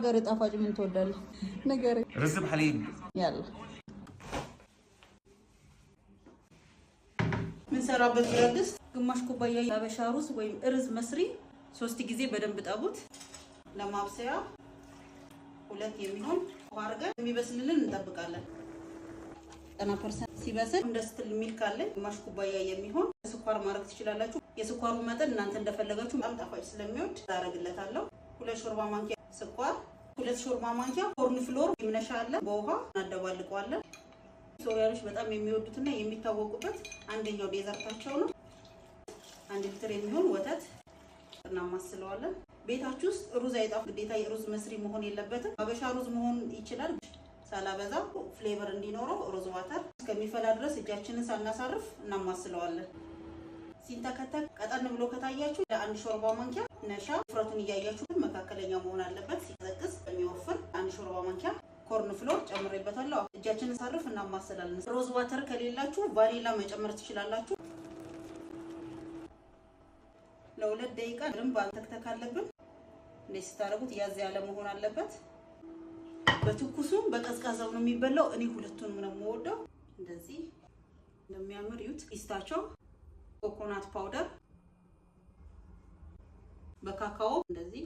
ነገር ጣፋጭ ምን ትወዳለህ? ነገር رز بحليب. يلا من ሰራበት ድረስ ግማሽ ኩባያ ያበሻ ሩዝ ወይም እርዝ መስሪ 3 ጊዜ በደንብ ጣቡት። ለማብሰያ 2 የሚሆን ውሃ አድርገን የሚበስልልን እንጠብቃለን። 90% ሲበስል እንደስትል ሚልክ አለ ግማሽ ኩባያ የሚሆን ስኳር ማድረግ ትችላላችሁ። የስኳሩ መጠን እናንተ እንደፈለጋችሁ በጣም ጣፋጭ ስለሚወድ ታረግለታለሁ። 2 ሾርባ ማንኪያ ስኳር፣ 2 ሾርባ ማንኪያ ኮርን ፍሎር ይምነሻለ በውሃ እናደባልቀዋለን። ሶሪያኖች በጣም የሚወዱትና የሚታወቁበት አንደኛው ዴዘርታቸው ነው። 1 ሊትር የሚሆን ወተት እናማስለዋለን። ቤታችሁ ውስጥ ሩዝ አይጣፍ ግዴታ የሩዝ መስሪ መሆን የለበትም። አበሻ ሩዝ መሆን ይችላል። ሳላበዛ ፍሌቨር እንዲኖረው ሩዝ ዋተር እስከሚፈላ ድረስ እጃችንን ሳናሳርፍ እናማስለዋለን። ሲንተከተክ ቀጠን ብሎ ከታያችሁ ለ1 ሾርባ ማንኪያ ነሻ ፍረቱን እያያችሁ መካከለኛ መሆን አለበት። ሲዘቅስ የሚወፍር 1 ሾርባ ማንኪያ ኮርን ፍሎር ጨምሬበታለሁ። እጃችንን ሳርፍ እናማስላለን። ሮዝ ዋተር ከሌላችሁ ቫኒላ መጨመር ትችላላችሁ። ለ2 ደቂቃ በደንብ አንተክተክ አለብን። እንደዚህ ታረጉት ያዝ ያለ መሆን አለበት። በትኩሱ በቀዝቃዛው ነው የሚበላው። እኔ ሁለቱንም ነው የምወደው። እንደዚህ እንደሚያምር ዩት ፒስታቸው ኮኮናት ፓውደር በካካኦ እንደዚህ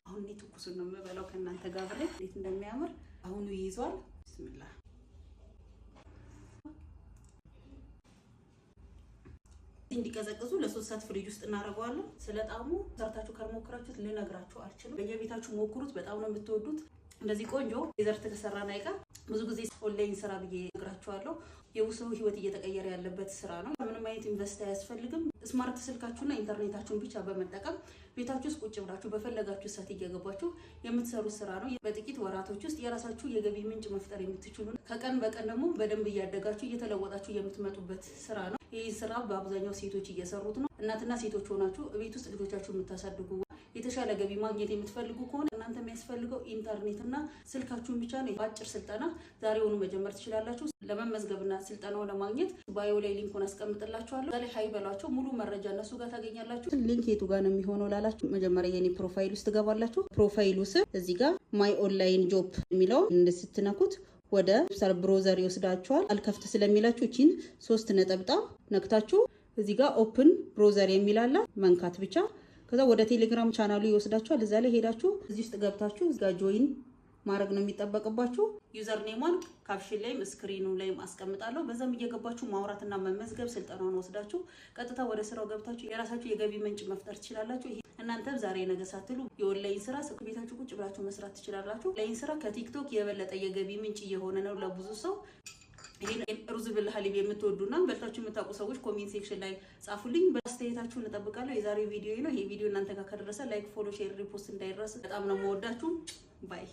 አሁን ትኩሱን ነው የምበላው ከእናንተ ጋር ብለ እንዴት እንደሚያምር አሁን ይይዟል። ቢስሚላህ እንዲቀዘቅዙ ለ3 ሰዓት ፍሪጅ ውስጥ እናደርገዋለን። ስለጣሙ ሰርታችሁ ካልሞከራችሁት ልነግራችሁ አልችልም። በየቤታችሁ ሞክሩት፣ በጣም ነው የምትወዱት። እንደዚህ ቆንጆ ዴዘርት ተሰራና አይቃ ብዙ ጊዜ ኦንላይን ስራ ብዬ እነግራችኋለሁ። የውሰው ህይወት እየተቀየረ ያለበት ስራ ነው። ምንም አይነት ኢንቨስት አያስፈልግም። ስማርት ስልካችሁና ኢንተርኔታችሁን ብቻ በመጠቀም ቤታችሁ ውስጥ ቁጭ ብላችሁ በፈለጋችሁ ሰዓት እየገባችሁ የምትሰሩት ስራ ነው። በጥቂት ወራቶች ውስጥ የራሳችሁ የገቢ ምንጭ መፍጠር የምትችሉ ከቀን በቀን ደግሞ በደንብ እያደጋችሁ እየተለወጣችሁ የምትመጡበት ስራ ነው። ይህ ስራ በአብዛኛው ሴቶች እየሰሩት ነው። እናትና ሴቶች ሆናችሁ ቤት ውስጥ ልጆቻችሁ የምታሳድጉ የተሻለ ገቢ ማግኘት የምትፈልጉ ከሆነ እናንተ የሚያስፈልገው ኢንተርኔትና ስልካችሁን ብቻ ነው። በአጭር ስልጠና ዛሬውኑ መጀመር ትችላላችሁ። ለመመዝገብና ስልጠናው ለማግኘት ባዮ ላይ ሊንኩን አስቀምጥላችኋለሁ። ዛሬ ሃይ በሏቸው። ሙሉ መረጃ እነሱ ጋር ታገኛላችሁ። ሊንክ የቱ ጋር ነው የሚሆነው ላላችሁ መጀመሪያ የኔ ፕሮፋይል ውስጥ ትገባላችሁ። ፕሮፋይሉ ስር እዚህ ጋር ማይ ኦንላይን ጆብ የሚለውን እንደስትነኩት ወደ ዌብሳይት ብሮዘር ይወስዳችኋል። አልከፍት ስለሚላችሁ እቺን 3 ነጥብጣብ ነክታችሁ እዚህ ጋር ኦፕን ብሮዘር የሚላላ መንካት ብቻ። ከዛ ወደ ቴሌግራም ቻናሉ ይወስዳችኋል። እዛ ላይ ሄዳችሁ እዚህ ውስጥ ገብታችሁ እዚህ ጋር ጆይን ማድረግ ነው የሚጠበቅባችሁ። ዩዘር ኔሙን ካፕሽን ላይም ስክሪኑ ላይም አስቀምጣለሁ። በዛም እየገባችሁ ማውራትና መመዝገብ ስልጠናውን ወስዳችሁ ቀጥታ ወደ ስራው ገብታችሁ የራሳችሁ የገቢ ምንጭ መፍጠር ትችላላችሁ። ይሄ እናንተም ዛሬ ነገ ሳትሉ የኦንላይን ስራ ቤታችሁ ቁጭ ብላችሁ መስራት ትችላላችሁ። ኦንላይን ስራ ከቲክቶክ የበለጠ የገቢ ምንጭ እየሆነ ነው ለብዙ ሰው። ይሄን ሩዝ بالحليب የምትወዱና በልታችሁ የምታውቁ ሰዎች ኮሜንት ሴክሽን ላይ ጻፉልኝ። በአስተያየታችሁን እጠብቃለሁ። የዛሬው ቪዲዮ ነው። ይሄ ቪዲዮ እናንተ ጋር ከደረሰ ላይክ፣ ፎሎ፣ ሼር፣ ሪፖስት እንዳይረሳ። በጣም ነው የምወዳችሁ። ባይ